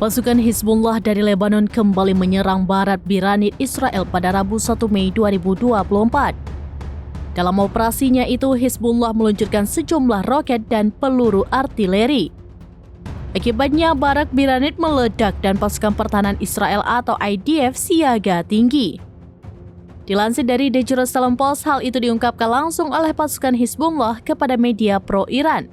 Pasukan Hizbullah dari Lebanon kembali menyerang barat Biranit Israel pada Rabu 1 Mei 2024. Dalam operasinya itu, Hizbullah meluncurkan sejumlah roket dan peluru artileri. Akibatnya, barak Biranit meledak dan pasukan pertahanan Israel atau IDF siaga tinggi. Dilansir dari The Jerusalem Post, hal itu diungkapkan langsung oleh pasukan Hizbullah kepada media pro-Iran.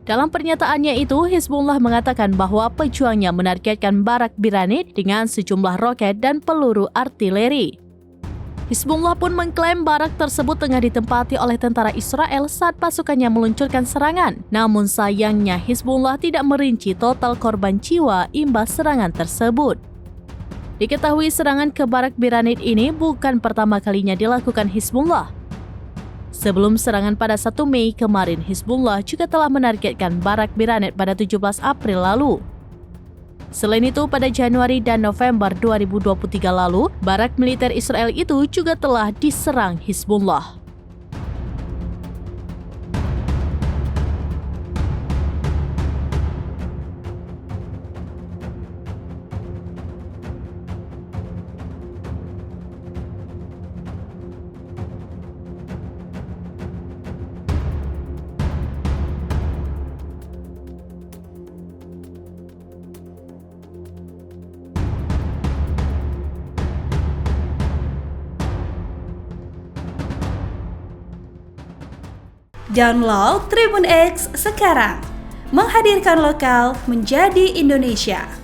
Dalam pernyataannya itu, Hizbullah mengatakan bahwa pejuangnya menargetkan barak Biranit dengan sejumlah roket dan peluru artileri. Hizbullah pun mengklaim barak tersebut tengah ditempati oleh tentara Israel saat pasukannya meluncurkan serangan. Namun sayangnya Hizbullah tidak merinci total korban jiwa imbas serangan tersebut. Diketahui serangan ke barak Biranit ini bukan pertama kalinya dilakukan Hizbullah. Sebelum serangan pada 1 Mei kemarin, Hizbullah juga telah menargetkan barak Biranit pada 17 April lalu. Selain itu, pada Januari dan November 2023 lalu, barak militer Israel itu juga telah diserang Hizbullah. Download Tribun X sekarang, menghadirkan lokal menjadi Indonesia.